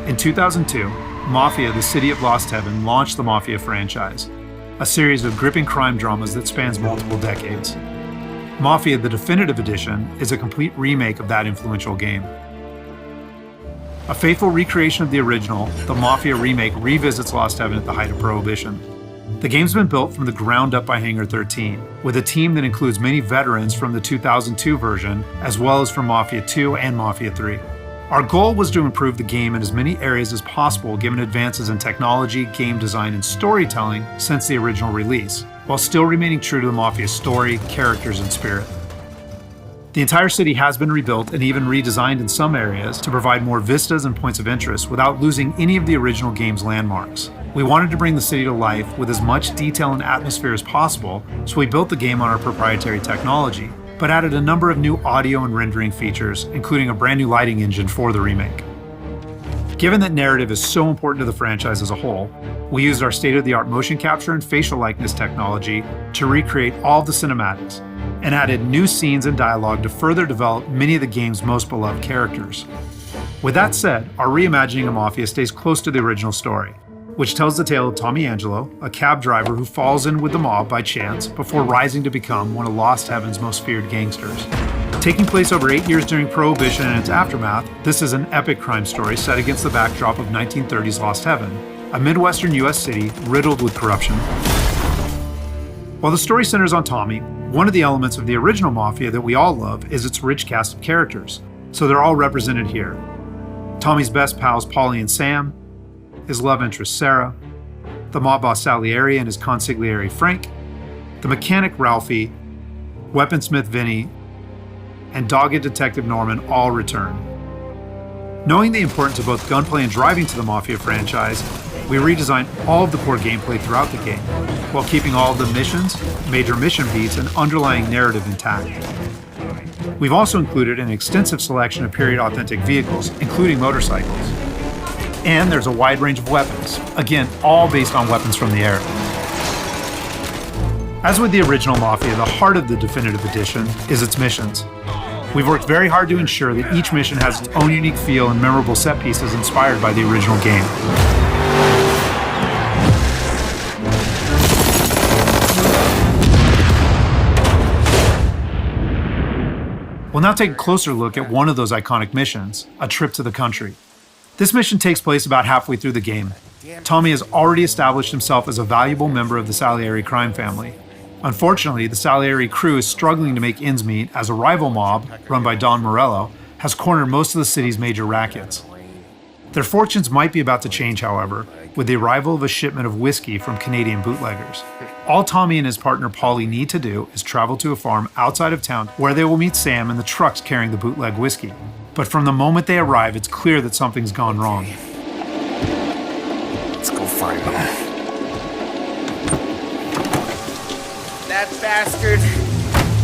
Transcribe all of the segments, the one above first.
In 2002, Mafia: The City of Lost Heaven launched the Mafia franchise, a series of gripping crime dramas that spans multiple decades. Mafia: The Definitive Edition is a complete remake of that influential game. A faithful recreation of the original, the Mafia remake revisits Lost Heaven at the height of Prohibition. The game's been built from the ground up by Hangar 13, with a team that includes many veterans from the 2002 version, as well as from Mafia 2 and Mafia 3. Our goal was to improve the game in as many areas as possible given advances in technology, game design, and storytelling since the original release, while still remaining true to the Mafia story, characters, and spirit. The entire city has been rebuilt and even redesigned in some areas to provide more vistas and points of interest without losing any of the original game's landmarks. We wanted to bring the city to life with as much detail and atmosphere as possible, so we built the game on our proprietary technology, but added a number of new audio and rendering features, including a brand new lighting engine for the remake. Given that narrative is so important to the franchise as a whole, we used our state-of-the-art motion capture and facial likeness technology to recreate all of the cinematics, and added new scenes and dialogue to further develop many of the game's most beloved characters. With that said, our reimagining of Mafia stays close to the original story, which tells the tale of Tommy Angelo, a cab driver who falls in with the mob by chance before rising to become one of Lost Heaven's most feared gangsters. Taking place over 8 years during Prohibition and its aftermath, this is an epic crime story set against the backdrop of 1930s Lost Heaven, a Midwestern US city riddled with corruption. While the story centers on Tommy, one of the elements of the original Mafia that we all love is its rich cast of characters, so they're all represented here. Tommy's best pals Paulie and Sam, his love interest Sarah, the mob boss Salieri and his consigliere Frank, the mechanic Ralphie, weaponsmith Vinny, and dogged detective Norman all return. Knowing the importance of both gunplay and driving to the Mafia franchise, we redesigned all of the core gameplay throughout the game, while keeping all of the missions, major mission beats, and underlying narrative intact. We've also included an extensive selection of period-authentic vehicles, including motorcycles. And there's a wide range of weapons, again, all based on weapons from the era. As with the original Mafia, the heart of the Definitive Edition is its missions. We've worked very hard to ensure that each mission has its own unique feel and memorable set pieces inspired by the original game. We'll now take a closer look at one of those iconic missions, A Trip to the Country. This mission takes place about halfway through the game. Tommy has already established himself as a valuable member of the Salieri crime family. Unfortunately, the Salieri crew is struggling to make ends meet as a rival mob, run by Don Morello, has cornered most of the city's major rackets. Their fortunes might be about to change, however, with the arrival of a shipment of whiskey from Canadian bootleggers. All Tommy and his partner Paulie need to do is travel to a farm outside of town where they will meet Sam and the trucks carrying the bootleg whiskey. But from the moment they arrive, it's clear that something's gone wrong. Let's go find them. That bastard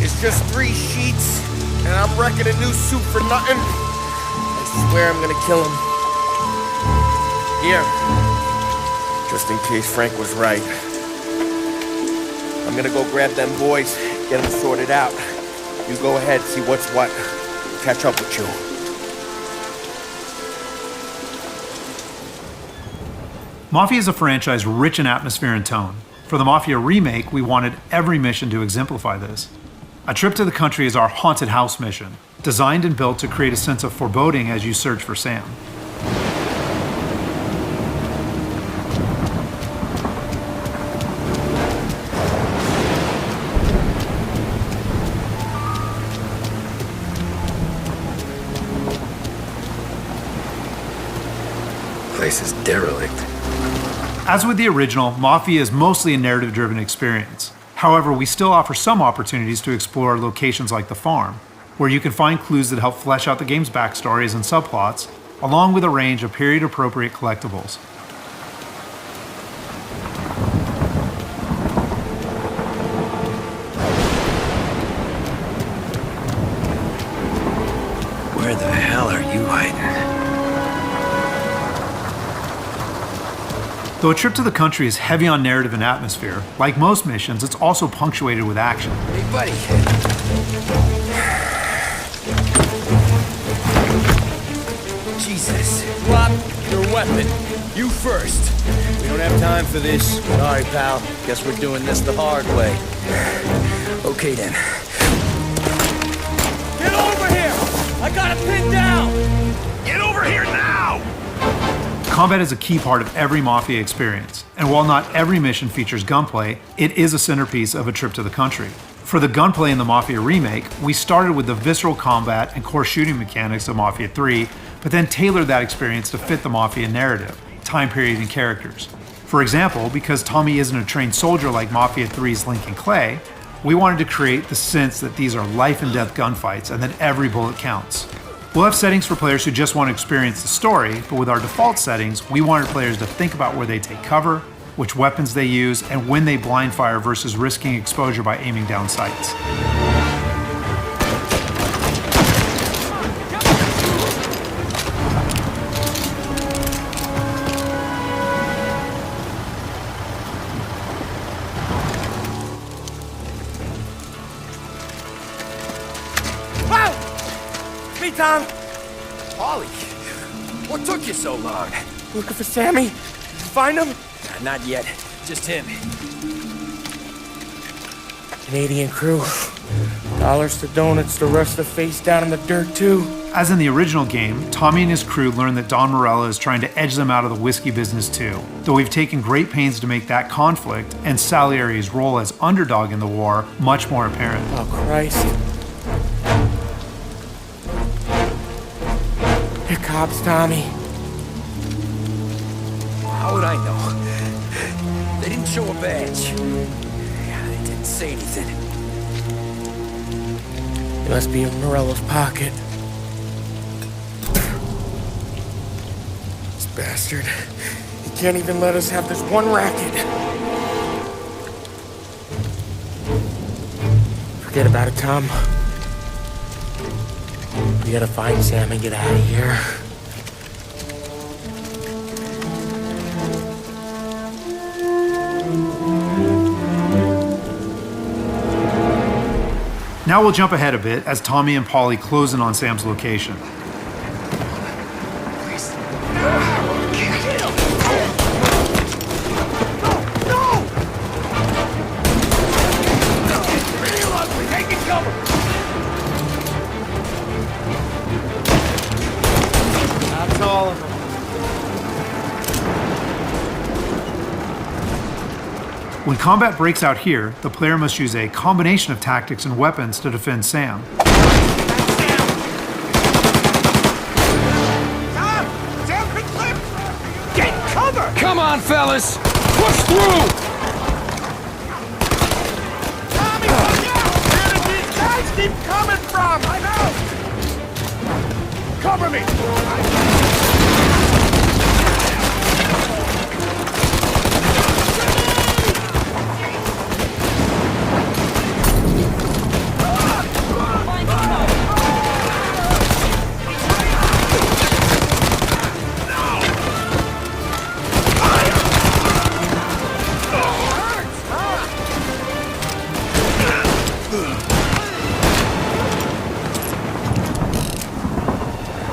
is just 3 sheets, and I'm wrecking a new suit for nothing. I swear I'm gonna kill him. Here, just in case Frank was right. I'm gonna go grab them boys, get them sorted out. You go ahead, see what's what. Catch up with you. Mafia is a franchise rich in atmosphere and tone. For the Mafia remake, we wanted every mission to exemplify this. A Trip to the Country is our haunted house mission, designed and built to create a sense of foreboding as you search for Sam. Place is derelict. As with the original, Mafia is mostly a narrative-driven experience. However, we still offer some opportunities to explore locations like the farm, where you can find clues that help flesh out the game's backstories and subplots, along with a range of period-appropriate collectibles. Where the hell are you hiding? Though A Trip to the Country is heavy on narrative and atmosphere, like most missions, it's also punctuated with action. Hey, buddy. Jesus. Drop your weapon. You first. We don't have time for this. Sorry, pal. Guess we're doing this the hard way. Okay then. Get over here! I got it pinned down! Get over here now! Combat is a key part of every Mafia experience, and while not every mission features gunplay, it is a centerpiece of a trip to the country. For the gunplay in the Mafia remake, we started with the visceral combat and core shooting mechanics of Mafia 3, but then tailored that experience to fit the Mafia narrative, time period, and characters. For example, because Tommy isn't a trained soldier like Mafia 3's Lincoln Clay, we wanted to create the sense that these are life and death gunfights and that every bullet counts. We'll have settings for players who just want to experience the story, but with our default settings, we wanted players to think about where they take cover, which weapons they use, and when they blind fire versus risking exposure by aiming down sights. Tom? Ollie, what took you so long? Looking for Sammy? Did you find him? Not yet. Just him. Canadian crew. Dollars to donuts, the rest of the face down in the dirt too. As in the original game, Tommy and his crew learn that Don Morello is trying to edge them out of the whiskey business too, though we've taken great pains to make that conflict and Salieri's role as underdog in the war much more apparent. Oh, Christ. Here cops, Tommy. How would I know? They didn't show a badge. They didn't say anything. It must be in Morello's pocket. This bastard. He can't even let us have this one racket. Forget about it, Tom. We gotta find Sam and get out of here. Now we'll jump ahead a bit as Tommy and Polly close in on Sam's location. When combat breaks out here, the player must use a combination of tactics and weapons to defend Sam. Get cover! Come on, fellas! Push through! Tommy, look out! Where did these guys keep coming from? I know! Cover me!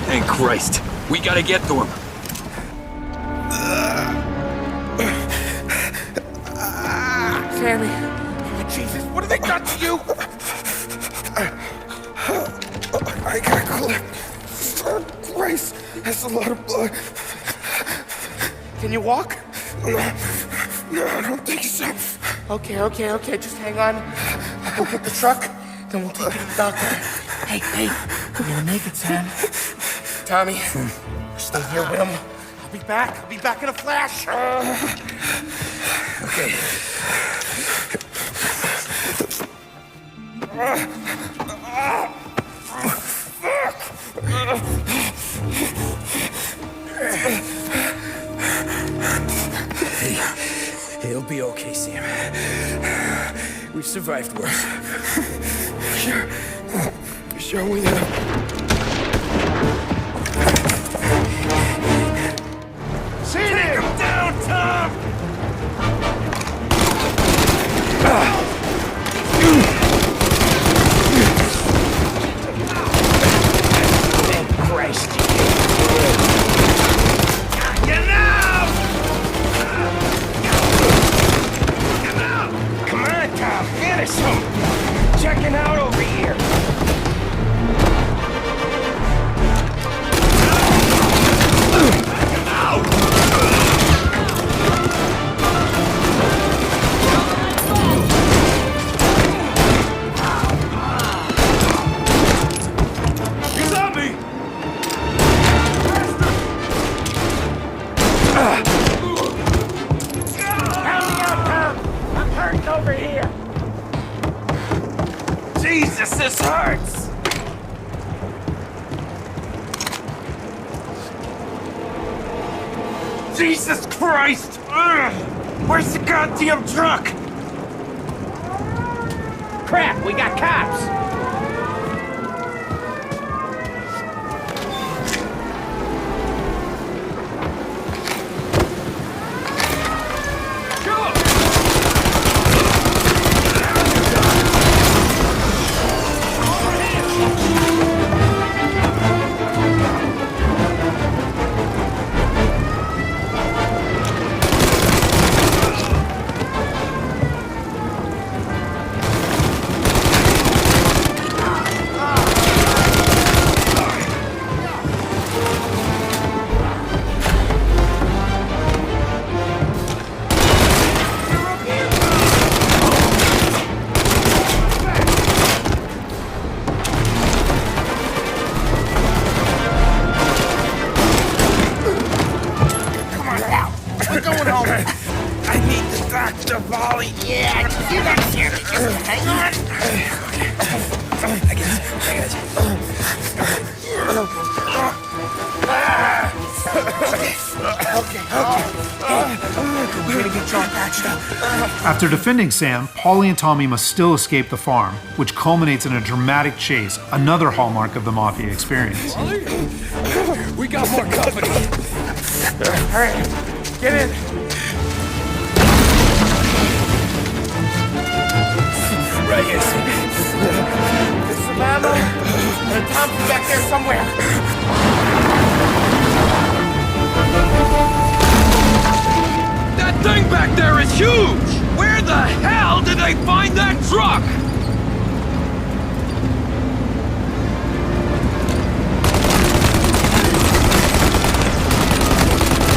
Thank Christ. We gotta get to him. Sammy. Oh, Jesus, what have they done to you? I got clipped. Oh, Christ, that's a lot of blood. Can you walk? No, I don't think so. Okay, just hang on. I'll get the truck, then we'll take you to the doctor. Hey, you're gonna make it, Sam. Tommy, stay here with him. I'll be back in a flash. Okay. Hey, it'll be okay, Sam. We've survived worse. Sure we have. Take him down, Tom! Thank Christ. I'm hurting over here. Jesus, this hurts. Jesus Christ! Ugh. Where's the goddamn truck? Crap, we got cops! After defending Sam, Paulie and Tommy must still escape the farm, which culminates in a dramatic chase, another hallmark of the Mafia experience. We got more company. All right, get in. Right here. There's some ammo and a Thompson back there somewhere. That thing back there is huge! Where the hell did they find that truck?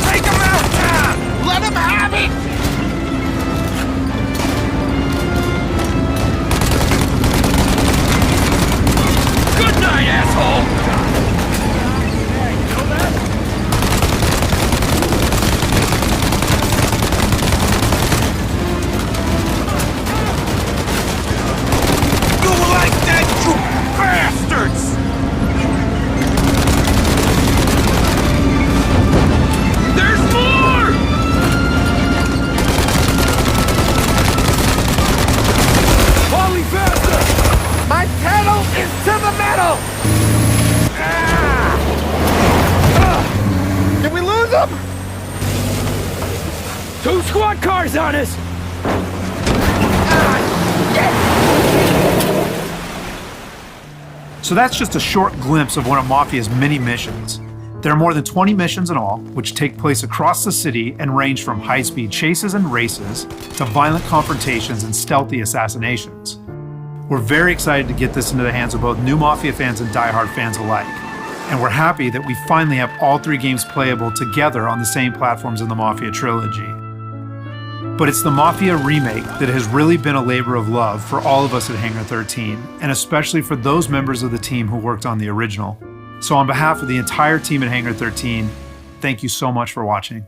Take him out, Tom! Let him have it! Good night, asshole! Two squad cars on us! So that's just a short glimpse of one of Mafia's many missions. There are more than 20 missions in all, which take place across the city and range from high-speed chases and races to violent confrontations and stealthy assassinations. We're very excited to get this into the hands of both new Mafia fans and die-hard fans alike. And we're happy that we finally have all three games playable together on the same platforms in the Mafia trilogy. But it's the Mafia remake that has really been a labor of love for all of us at Hangar 13, and especially for those members of the team who worked on the original. So on behalf of the entire team at Hangar 13, thank you so much for watching.